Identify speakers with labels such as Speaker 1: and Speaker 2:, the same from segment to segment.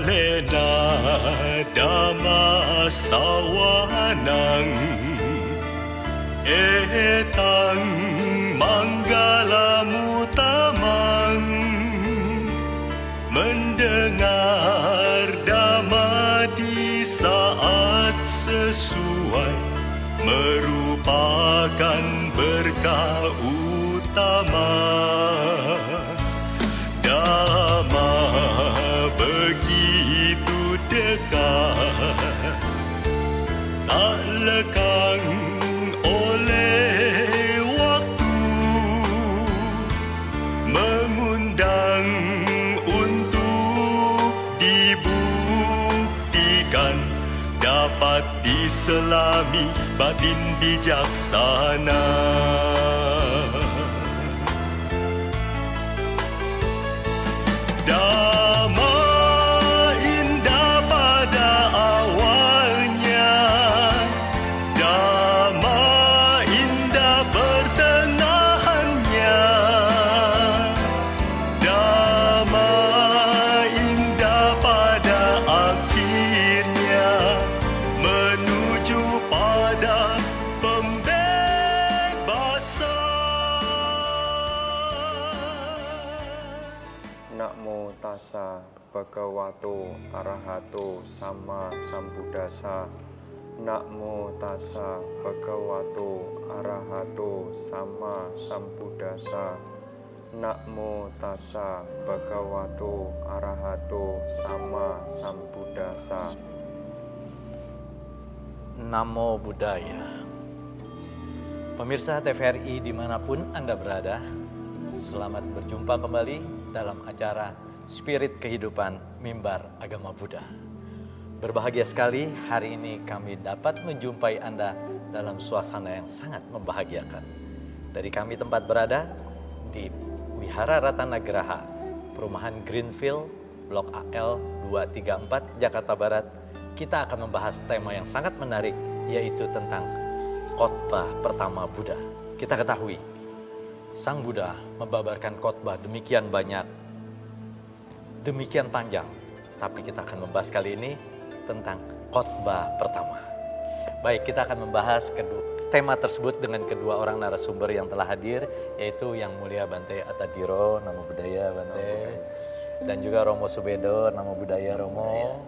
Speaker 1: Salena dama sawanang etang manggalamu tamang mendengar dama di saat sesuai merupakan berkah utama. Dama begitu dekat, tak lekang oleh waktu, mengundang untuk dibuktikan, dapat diselami batin bijaksana. Dama indah pada awalnya, dama indah pertengahannya, dama indah pada akhirnya, menuju pada pembebasan.
Speaker 2: Namo tassa bhagavato arahato sama sambuddhassa. Namo tassa bhagavato arahato sama sambuddhassa. Namo tassa bhagavato arahato sama sambuddhassa.
Speaker 3: Namo Buddhaya. Pemirsa TVRI dimanapun Anda berada, selamat berjumpa kembali dalam acara Spirit Kehidupan Mimbar Agama Buddha. Berbahagia sekali hari ini kami dapat menjumpai Anda dalam suasana yang sangat membahagiakan. Dari kami tempat berada di Wihara Ratanagraha, Perumahan Greenfield, Blok AL 234, Jakarta Barat, kita akan membahas tema yang sangat menarik, yaitu tentang khotbah pertama Buddha. Kita ketahui, Sang Buddha membabarkan khotbah demikian banyak, demikian panjang. Tapi kita akan membahas kali ini tentang khotbah pertama. Baik, kita akan membahas tema tersebut dengan kedua orang narasumber yang telah hadir, yaitu Yang Mulia Bante Attadhiro, Namo Buddhaya Bante, dan juga Romo Subedo, Namo Buddhaya Romo.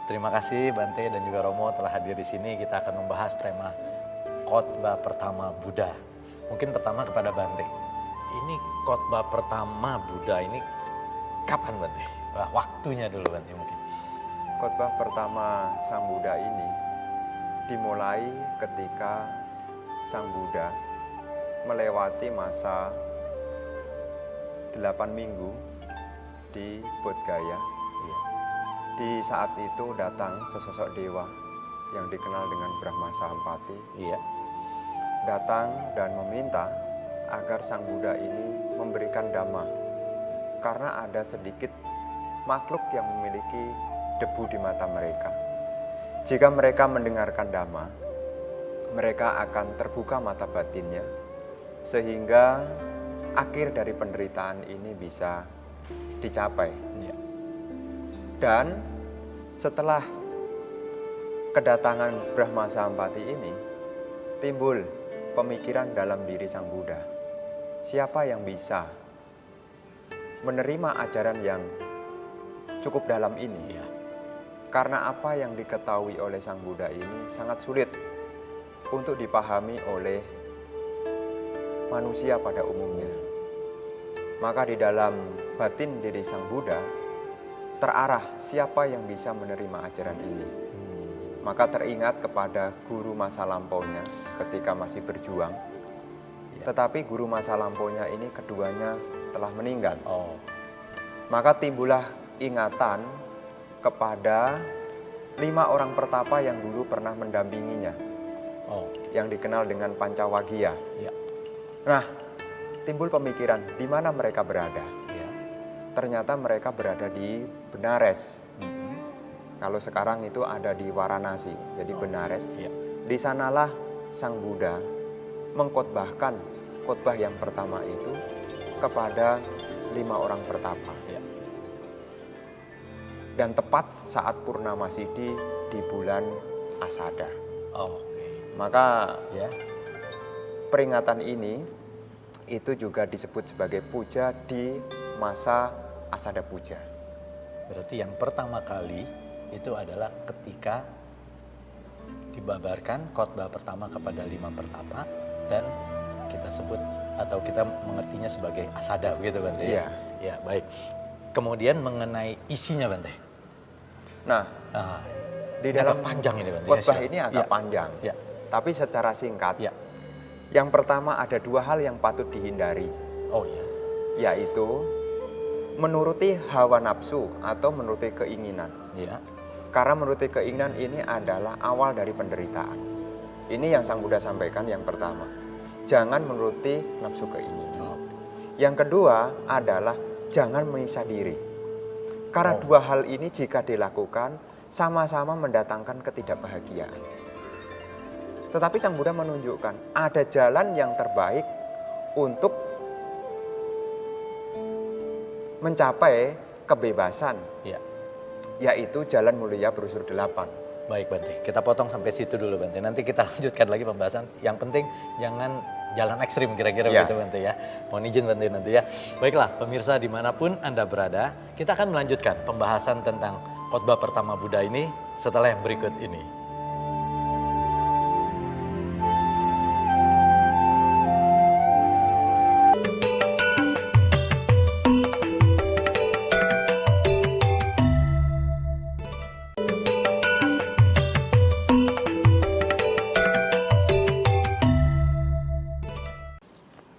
Speaker 3: Terima kasih Bante dan juga Romo telah hadir di sini. Kita akan membahas tema khotbah pertama Buddha. Mungkin pertama kepada Bante. Ini khotbah pertama Buddha ini kapan Bante? Waktunya dulu Bante mungkin.
Speaker 2: Khotbah pertama Sang Buddha ini dimulai ketika Sang Buddha melewati masa 8 minggu di Bodhgaya. Di saat itu datang sesosok dewa yang dikenal dengan Brahma Sampati. Datang dan meminta agar Sang Buddha ini memberikan dhamma, karena ada sedikit makhluk yang memiliki debu di mata mereka. Jika mereka mendengarkan dhamma, mereka akan terbuka mata batinnya, sehingga akhir dari penderitaan ini bisa dicapai. Dan setelah kedatangan Brahma Sampati ini, timbul pemikiran dalam diri Sang Buddha. Siapa yang bisa menerima ajaran yang cukup dalam ini? Karena apa yang diketahui oleh Sang Buddha ini sangat sulit untuk dipahami oleh manusia pada umumnya. Maka di dalam batin diri Sang Buddha terarah siapa yang bisa menerima ajaran ini. Maka teringat kepada guru masa lampaunya ketika masih berjuang. Tetapi guru masa lampaunya ini keduanya telah meninggal. Maka timbullah ingatan kepada 5 orang pertapa yang dulu pernah mendampinginya, yang dikenal dengan Pancawagya. Nah, timbul pemikiran di mana mereka berada. Ternyata mereka berada di Benares. Kalau sekarang itu ada di Varanasi, jadi Benares. Di sanalah Sang Buddha mengkhotbahkan khotbah yang pertama itu kepada 5 orang pertapa. dan tepat saat Purnama Sidhi di bulan Asada.
Speaker 3: Oke.
Speaker 2: Maka
Speaker 3: Ya.
Speaker 2: peringatan ini itu juga disebut sebagai puja di masa Asada Puja.
Speaker 3: Berarti yang pertama kali itu adalah ketika dibabarkan khotbah pertama kepada 5 pertapa dan kita sebut atau kita mengertinya sebagai Asada, begitu Bante?
Speaker 2: Iya.
Speaker 3: Ya, baik. Kemudian mengenai isinya Bante.
Speaker 2: Nah, di
Speaker 3: Ini
Speaker 2: dalam
Speaker 3: agak panjang ini Bante.
Speaker 2: khotbah
Speaker 3: Ya,
Speaker 2: ini agak
Speaker 3: ya,
Speaker 2: panjang,
Speaker 3: Ya.
Speaker 2: tapi secara singkat.
Speaker 3: Ya.
Speaker 2: Yang pertama ada 2 hal yang patut dihindari,
Speaker 3: Oh ya.
Speaker 2: yaitu menuruti hawa nafsu atau menuruti keinginan.
Speaker 3: Ya.
Speaker 2: Karena menuruti keinginan ini adalah awal dari penderitaan. Ini yang Sang Buddha sampaikan yang pertama. Jangan menuruti nafsu keinginan.
Speaker 3: Oh.
Speaker 2: Yang kedua adalah jangan menyiksa diri. Karena 2 hal ini jika dilakukan sama-sama mendatangkan ketidakbahagiaan. Tetapi Sang Buddha menunjukkan ada jalan yang terbaik untuk mencapai kebebasan,
Speaker 3: Ya.
Speaker 2: yaitu jalan mulia berunsur 8.
Speaker 3: Baik Bante, kita potong sampai situ dulu Bante. Nanti kita lanjutkan lagi pembahasan. Yang penting jangan jalan ekstrim kira-kira
Speaker 2: Ya.
Speaker 3: begitu Bante ya. Mohon izin Bante nanti ya. Baiklah pemirsa dimanapun Anda berada, kita akan melanjutkan pembahasan tentang khotbah pertama Buddha ini setelah yang berikut ini.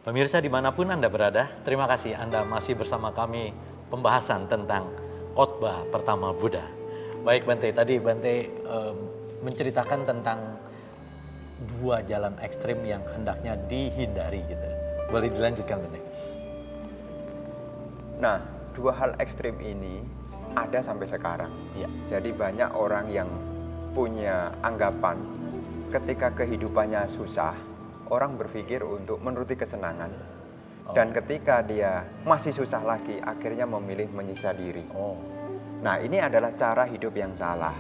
Speaker 3: Pemirsa dimanapun Anda berada, terima kasih Anda masih bersama kami pembahasan tentang khotbah pertama Buddha. Baik Bante, tadi Bante menceritakan tentang 2 jalan ekstrim yang hendaknya dihindari gitu. Boleh dilanjutkan Bante?
Speaker 2: Nah, 2 hal ekstrim ini ada sampai sekarang.
Speaker 3: Ya.
Speaker 2: Jadi banyak orang yang punya anggapan ketika kehidupannya susah, orang berpikir untuk menuruti kesenangan. Dan ketika dia masih susah lagi, akhirnya memilih menyiksa diri.
Speaker 3: Oh.
Speaker 2: Nah, ini adalah cara hidup yang salah.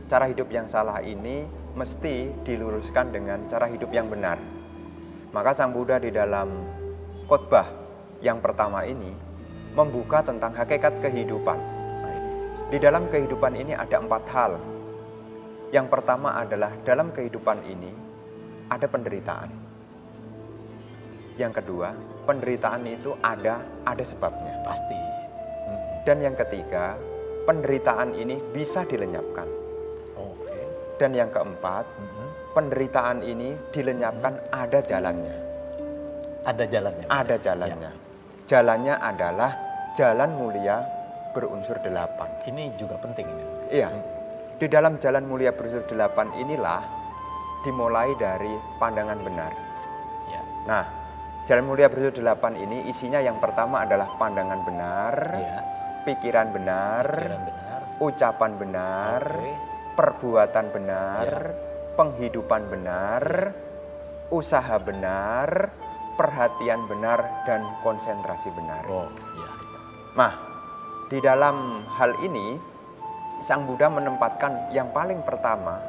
Speaker 2: Cara hidup yang salah ini mesti diluruskan dengan cara hidup yang benar. Maka Sang Buddha di dalam khotbah yang pertama ini membuka tentang hakikat kehidupan. Di dalam kehidupan ini ada 4 hal. Yang pertama adalah dalam kehidupan ini ada penderitaan. Yang kedua, penderitaan itu ada sebabnya.
Speaker 3: Pasti.
Speaker 2: Dan yang ketiga, penderitaan ini bisa dilenyapkan.
Speaker 3: Oke.
Speaker 2: Dan yang keempat, penderitaan ini dilenyapkan ada jalannya.
Speaker 3: Ada jalannya.
Speaker 2: Ada jalannya. Jalannya adalah jalan mulia berunsur 8.
Speaker 3: Ini juga penting ini.
Speaker 2: Iya. Di dalam jalan mulia berunsur 8 inilah dimulai dari pandangan benar.
Speaker 3: Ya.
Speaker 2: Nah, jalan mulia berunsur 8 ini isinya yang pertama adalah pandangan benar,
Speaker 3: Ya.
Speaker 2: pikiran benar,
Speaker 3: Pikiran benar.
Speaker 2: ucapan benar,
Speaker 3: Oke.
Speaker 2: perbuatan benar,
Speaker 3: Ya.
Speaker 2: penghidupan benar, usaha benar, perhatian benar, dan konsentrasi benar.
Speaker 3: Oh, ya.
Speaker 2: Nah, di dalam hal ini, Sang Buddha menempatkan yang paling pertama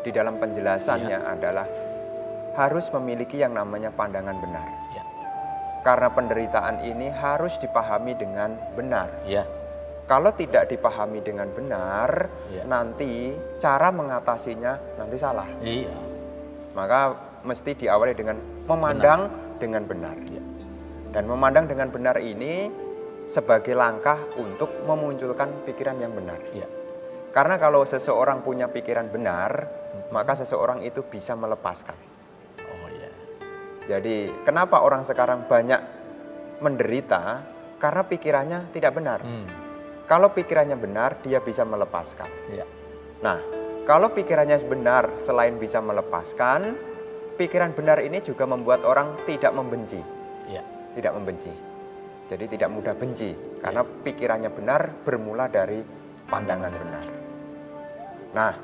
Speaker 2: di dalam penjelasannya adalah harus memiliki yang namanya pandangan benar.
Speaker 3: Ya.
Speaker 2: Karena penderitaan ini harus dipahami dengan benar.
Speaker 3: Ya.
Speaker 2: Kalau tidak dipahami dengan benar,
Speaker 3: Ya.
Speaker 2: nanti cara mengatasinya nanti salah.
Speaker 3: Iya.
Speaker 2: Maka mesti diawali dengan memandang dengan benar.
Speaker 3: Ya.
Speaker 2: Dan memandang dengan benar ini sebagai langkah untuk memunculkan pikiran yang benar.
Speaker 3: Ya.
Speaker 2: Karena kalau seseorang punya pikiran benar, maka seseorang itu bisa melepaskan.
Speaker 3: Oh ya.
Speaker 2: Jadi kenapa orang sekarang banyak menderita? Karena pikirannya tidak benar. Kalau pikirannya benar, dia bisa melepaskan.
Speaker 3: Ya.
Speaker 2: Nah, kalau pikirannya benar, selain bisa melepaskan, pikiran benar ini juga membuat orang tidak membenci.
Speaker 3: Ya.
Speaker 2: Tidak membenci. Jadi tidak mudah benci. Karena pikirannya benar bermula dari pandangan benar. Nah,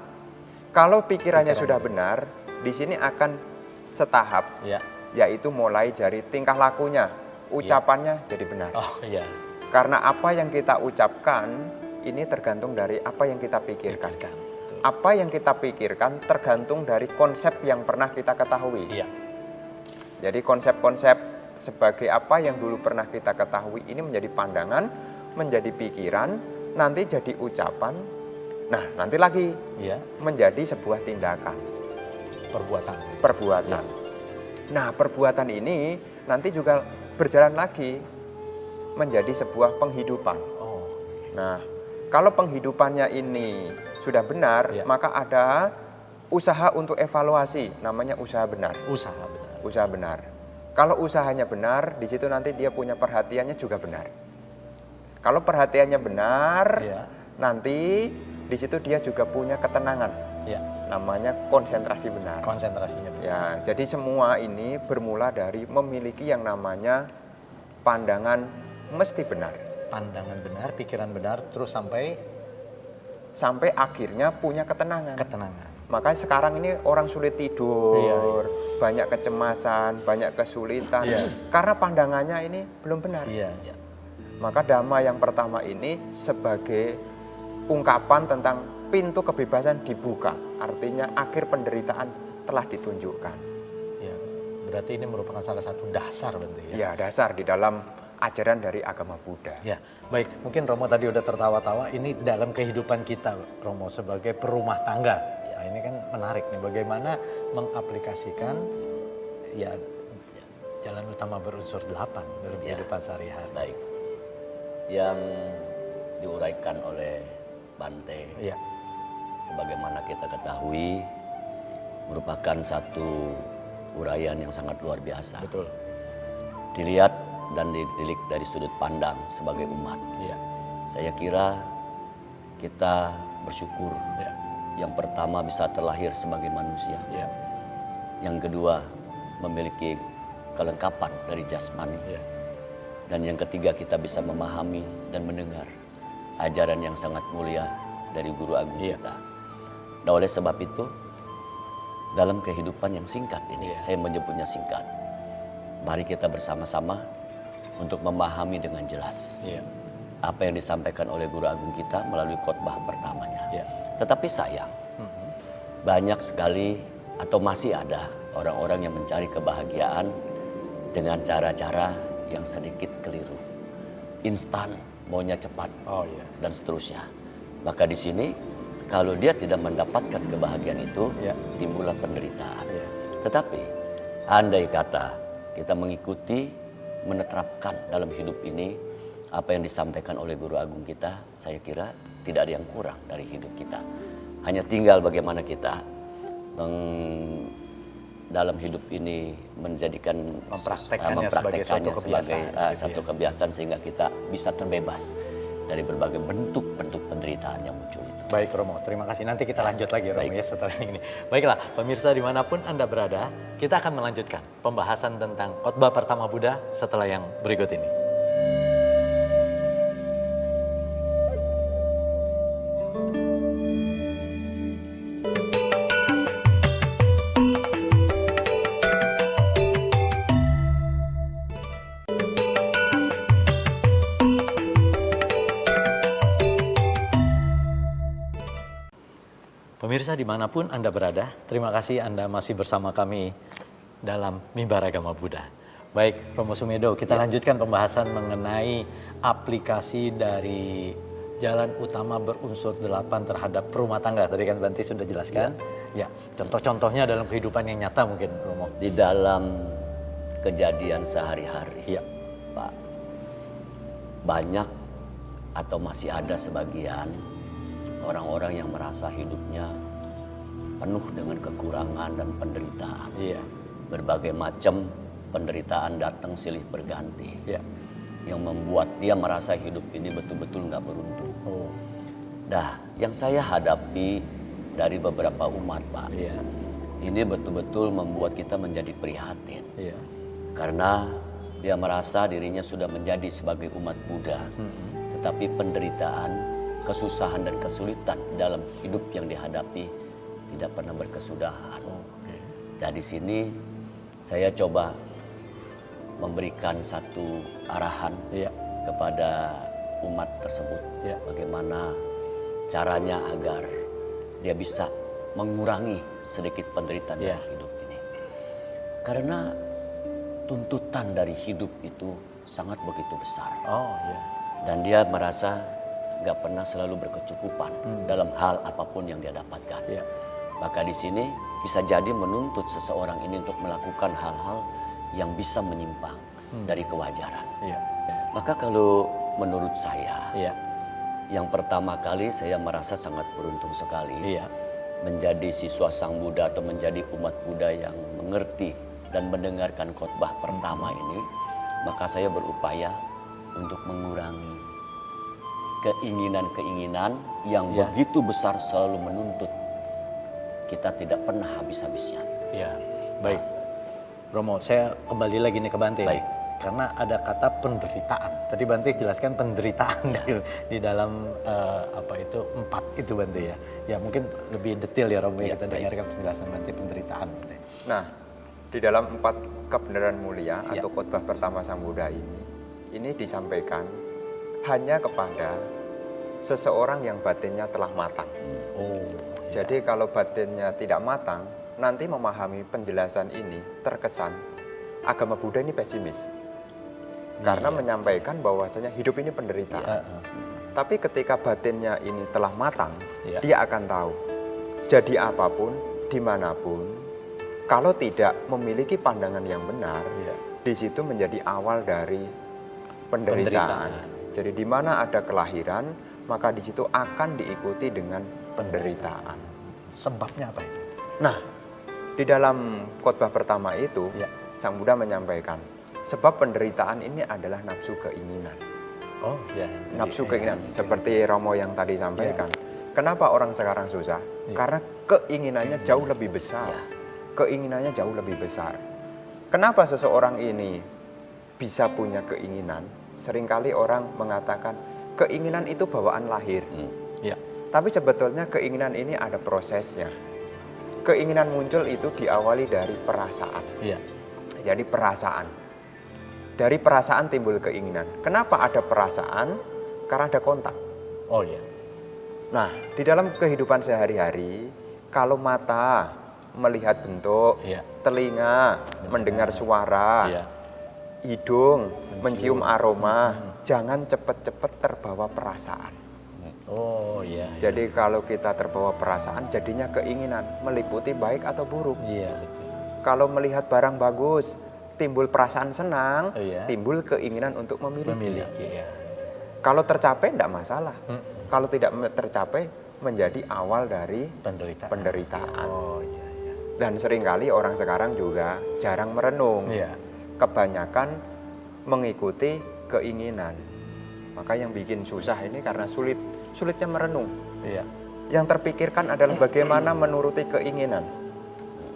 Speaker 2: kalau pikirannya sudah benar, di sini akan setahap,
Speaker 3: Ya.
Speaker 2: yaitu mulai dari tingkah lakunya, ucapannya jadi benar.
Speaker 3: Oh iya.
Speaker 2: Karena apa yang kita ucapkan ini tergantung dari apa yang kita pikirkan.
Speaker 3: Betul.
Speaker 2: Apa yang kita pikirkan tergantung dari konsep yang pernah kita ketahui.
Speaker 3: Iya.
Speaker 2: Jadi konsep-konsep sebagai apa yang dulu pernah kita ketahui ini menjadi pandangan, menjadi pikiran, nanti jadi ucapan, nah nanti lagi
Speaker 3: Iya.
Speaker 2: menjadi sebuah tindakan,
Speaker 3: Perbuatan.
Speaker 2: perbuatan. Nah perbuatan ini nanti juga berjalan lagi menjadi sebuah penghidupan.
Speaker 3: Oh.
Speaker 2: Nah kalau penghidupannya ini sudah benar,
Speaker 3: Ya.
Speaker 2: maka ada usaha untuk evaluasi, namanya usaha benar.
Speaker 3: Usaha benar.
Speaker 2: Usaha benar. Kalau usahanya benar, di situ nanti dia punya perhatiannya juga benar. Kalau perhatiannya benar,
Speaker 3: Iya.
Speaker 2: nanti di situ dia juga punya ketenangan.
Speaker 3: Iya.
Speaker 2: Namanya konsentrasi benar.
Speaker 3: Konsentrasinya benar.
Speaker 2: Ya, jadi semua ini bermula dari memiliki yang namanya pandangan mesti benar.
Speaker 3: Pandangan benar, pikiran benar, terus
Speaker 2: Sampai akhirnya punya ketenangan.
Speaker 3: ketenangan.
Speaker 2: Makanya sekarang ini orang sulit tidur,
Speaker 3: Iya.
Speaker 2: banyak kecemasan, banyak kesulitan,
Speaker 3: Iya.
Speaker 2: karena pandangannya ini belum benar.
Speaker 3: Iya.
Speaker 2: Maka dhamma yang pertama ini sebagai ungkapan tentang pintu kebebasan dibuka, artinya akhir penderitaan telah ditunjukkan.
Speaker 3: Ya, berarti ini merupakan salah satu dasar bentuk ya.
Speaker 2: Ya, dasar di dalam ajaran dari agama Buddha.
Speaker 3: Ya, baik. Mungkin Romo tadi udah tertawa-tawa. Ini dalam kehidupan kita, Romo, sebagai perumah tangga. Ya, ini kan menarik nih. Bagaimana mengaplikasikan ya jalan utama berunsur 8 dalam
Speaker 4: Ya.
Speaker 3: kehidupan sehari-hari.
Speaker 4: Baik. Yang diuraikan oleh Bante,
Speaker 3: Ya,
Speaker 4: sebagaimana kita ketahui, merupakan satu uraian yang sangat luar biasa.
Speaker 3: betul.
Speaker 4: Dilihat dan ditilik dari sudut pandang sebagai umat.
Speaker 3: Ya,
Speaker 4: Saya kira kita bersyukur.
Speaker 3: ya,
Speaker 4: Yang pertama bisa terlahir sebagai manusia.
Speaker 3: ya,
Speaker 4: Yang kedua memiliki kelengkapan dari jasmani.
Speaker 3: ya.
Speaker 4: Dan yang ketiga kita bisa memahami dan mendengar ajaran yang sangat mulia dari Guru Agung
Speaker 3: Iya.
Speaker 4: kita. Nah oleh sebab itu dalam kehidupan yang singkat ini,
Speaker 3: Iya.
Speaker 4: saya menyebutnya singkat. Mari kita bersama-sama untuk memahami dengan jelas
Speaker 3: Iya.
Speaker 4: apa yang disampaikan oleh Guru Agung kita melalui khotbah pertamanya.
Speaker 3: Iya.
Speaker 4: Tetapi sayang, banyak sekali atau masih ada orang-orang yang mencari kebahagiaan dengan cara-cara yang sedikit keliru. Instan, maunya cepat,
Speaker 3: Oh iya.
Speaker 4: dan seterusnya. Maka di sini kalau dia tidak mendapatkan kebahagiaan itu,
Speaker 3: Ya.
Speaker 4: timbullah penderitaan.
Speaker 3: Ya.
Speaker 4: Tetapi andai kata kita mengikuti, menerapkan dalam hidup ini apa yang disampaikan oleh Guru Agung kita, saya kira tidak ada yang kurang dari hidup kita. Hanya tinggal bagaimana kita dalam hidup ini menjadikan
Speaker 3: Mempraktekkannya sebagai suatu kebiasaan.
Speaker 4: satu kebiasaan sehingga kita bisa terbebas dari berbagai bentuk-bentuk penderitaan yang muncul itu.
Speaker 3: Baik Romo, terima kasih. Nanti kita lanjut lagi Romo
Speaker 4: Baik.
Speaker 3: ya setelah ini. Baiklah, pemirsa dimanapun Anda berada, kita akan melanjutkan pembahasan tentang khotbah pertama Buddha setelah yang berikut ini. Pemirsa dimanapun Anda berada, terima kasih Anda masih bersama kami dalam Mimbar Agama Buddha. Baik, Romo Sumedo, kita lanjutkan pembahasan mengenai aplikasi dari jalan utama berunsur 8 terhadap rumah tangga. Tadi kan Banti sudah jelaskan. Ya, contoh-contohnya dalam kehidupan yang nyata mungkin, Romo.
Speaker 4: Di dalam kejadian sehari-hari,
Speaker 3: Iya.
Speaker 4: Pak, banyak atau masih ada sebagian orang-orang yang merasa hidupnya penuh dengan kekurangan dan penderitaan.
Speaker 3: Iya.
Speaker 4: Berbagai macam penderitaan datang silih berganti.
Speaker 3: Iya.
Speaker 4: Yang membuat dia merasa hidup ini betul-betul nggak beruntung.
Speaker 3: Oh.
Speaker 4: Nah, yang saya hadapi dari beberapa umat, Pak,
Speaker 3: Iya.
Speaker 4: ini betul-betul membuat kita menjadi prihatin.
Speaker 3: Iya.
Speaker 4: Karena dia merasa dirinya sudah menjadi sebagai umat Buddha. Tetapi penderitaan, kesusahan dan kesulitan dalam hidup yang dihadapi tidak pernah berkesudahan.
Speaker 3: Oke.
Speaker 4: Dan di sini saya coba memberikan satu arahan
Speaker 3: Iya.
Speaker 4: kepada umat tersebut.
Speaker 3: Ya.
Speaker 4: Bagaimana caranya agar dia bisa mengurangi sedikit penderitaan
Speaker 3: Ya.
Speaker 4: dalam hidup ini. Karena tuntutan dari hidup itu sangat begitu besar.
Speaker 3: Oh ya.
Speaker 4: Dan dia merasa gak pernah selalu berkecukupan dalam hal apapun yang dia dapatkan.
Speaker 3: Ya.
Speaker 4: Maka di sini bisa jadi menuntut seseorang ini untuk melakukan hal-hal yang bisa menyimpang dari kewajaran.
Speaker 3: Iya.
Speaker 4: Maka kalau menurut saya,
Speaker 3: Iya.
Speaker 4: yang pertama kali saya merasa sangat beruntung sekali
Speaker 3: Iya.
Speaker 4: menjadi siswa Sang Buddha atau menjadi umat Buddha yang mengerti dan mendengarkan khotbah pertama ini. Maka saya berupaya untuk mengurangi keinginan-keinginan yang
Speaker 3: Ya.
Speaker 4: begitu besar selalu menuntut kita tidak pernah habis-habisnya.
Speaker 3: Iya. Baik. Romo, saya kembali lagi nih ke Bante.
Speaker 4: Baik.
Speaker 3: Karena ada kata penderitaan. Tadi Bante jelaskan penderitaan di dalam apa itu 4 itu Bante ya. Ya mungkin lebih detail ya Romo ya,
Speaker 4: Ya,
Speaker 3: kita
Speaker 4: baik.
Speaker 3: dengarkan penjelasan Bante penderitaan Bante.
Speaker 2: Nah, di dalam 4 kebenaran mulia
Speaker 3: Ya.
Speaker 2: atau khotbah pertama Sang Buddha ini disampaikan hanya kepada seseorang yang batinnya telah matang.
Speaker 3: Oh.
Speaker 2: Jadi kalau batinnya tidak matang, nanti memahami penjelasan ini terkesan agama Buddha ini pesimis. Karena menyampaikan bahwasanya hidup ini penderitaan. Tapi ketika batinnya ini telah matang,
Speaker 3: Iya.
Speaker 2: dia akan tahu. Jadi apapun, dimanapun, kalau tidak memiliki pandangan yang benar,
Speaker 3: Iya.
Speaker 2: di situ menjadi awal dari penderitaan. Jadi di mana ada kelahiran, maka di situ akan diikuti dengan penderitaan.
Speaker 3: Sebabnya apa itu?
Speaker 2: Nah, di dalam khotbah pertama itu,
Speaker 3: Ya.
Speaker 2: Sang Buddha menyampaikan, sebab penderitaan ini adalah nafsu keinginan.
Speaker 3: Oh ya.
Speaker 2: Nafsu keinginan, seperti Romo yang tadi sampaikan. Kenapa orang sekarang susah? Karena keinginannya jauh lebih besar. Keinginannya jauh lebih besar. Kenapa seseorang ini bisa punya keinginan? Seringkali orang mengatakan, keinginan itu bawaan lahir.
Speaker 3: Ya.
Speaker 2: Tapi sebetulnya keinginan ini ada prosesnya. Keinginan muncul itu diawali dari perasaan.
Speaker 3: Iya.
Speaker 2: Jadi perasaan. Dari perasaan timbul keinginan. Kenapa ada perasaan? Karena ada kontak.
Speaker 3: Oh iya.
Speaker 2: Nah, di dalam kehidupan sehari-hari, kalau mata melihat bentuk,
Speaker 3: Iya.
Speaker 2: telinga mendengar suara,
Speaker 3: Iya.
Speaker 2: hidung mencium aroma, jangan cepat-cepat terbawa perasaan.
Speaker 3: Oh iya.
Speaker 2: Jadi kalau kita terbawa perasaan, jadinya keinginan meliputi baik atau buruk.
Speaker 3: Iya betul.
Speaker 2: Kalau melihat barang bagus, timbul perasaan senang,
Speaker 3: Oh, iya.
Speaker 2: timbul keinginan untuk memiliki.
Speaker 3: Memiliki ya.
Speaker 2: Kalau tercapai tidak masalah. Kalau tidak tercapai menjadi awal dari
Speaker 3: Penderitaan.
Speaker 2: penderitaan.
Speaker 3: Oh iya iya.
Speaker 2: Dan seringkali orang sekarang juga jarang merenung.
Speaker 3: Iya.
Speaker 2: Kebanyakan mengikuti keinginan. Maka yang bikin susah ini karena sulitnya merenung.
Speaker 3: Iya.
Speaker 2: Yang terpikirkan adalah bagaimana menuruti keinginan.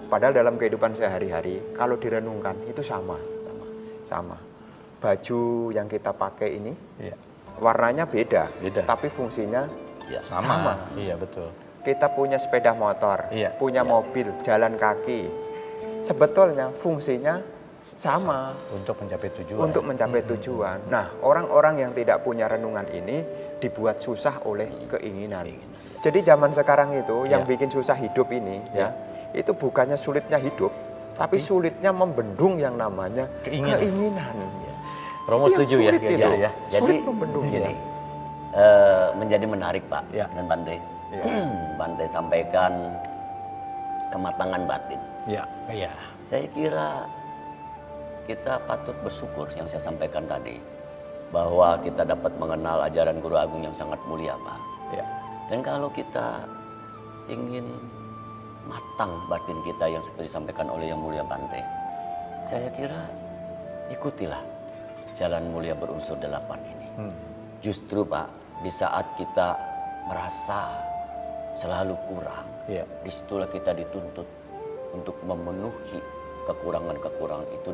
Speaker 2: Padahal dalam kehidupan sehari-hari, kalau direnungkan itu sama. Baju yang kita pakai ini,
Speaker 3: Iya.
Speaker 2: warnanya beda,
Speaker 3: Beda.
Speaker 2: tapi fungsinya
Speaker 4: Ya,
Speaker 3: Sama. Iya betul.
Speaker 2: kita punya sepeda motor,
Speaker 3: Iya.
Speaker 2: punya mobil, jalan kaki. Sebetulnya fungsinya sama
Speaker 3: Untuk mencapai tujuan.
Speaker 2: untuk mencapai tujuan. Nah, orang-orang yang tidak punya renungan ini dibuat susah oleh keinginan. Jadi zaman sekarang itu yang
Speaker 3: Iya.
Speaker 2: bikin susah hidup ini
Speaker 3: Iya.
Speaker 2: ya, itu bukannya sulitnya hidup, tapi sulitnya membendung yang namanya keinginan.
Speaker 3: Romo
Speaker 2: Itu yang
Speaker 3: setuju ya,
Speaker 2: sulit
Speaker 3: kayak
Speaker 2: itu.
Speaker 3: gitu ya.
Speaker 4: Jadi
Speaker 2: Sulit membendung.
Speaker 4: gini, menjadi menarik Pak
Speaker 3: Ya.
Speaker 4: dan Bante. Bante sampaikan kematangan batin.
Speaker 3: Iya. Iya.
Speaker 4: Saya kira kita patut bersyukur yang saya sampaikan tadi, bahwa kita dapat mengenal ajaran Guru Agung yang sangat mulia Pak.
Speaker 3: Iya.
Speaker 4: Dan kalau kita ingin matang batin kita yang seperti disampaikan oleh Yang Mulia Bante, saya kira ikutilah jalan mulia berunsur 8 ini. Justru Pak, di saat kita merasa selalu kurang,
Speaker 3: Iya.
Speaker 4: disitulah kita dituntut untuk memenuhi kekurangan-kekurangan itu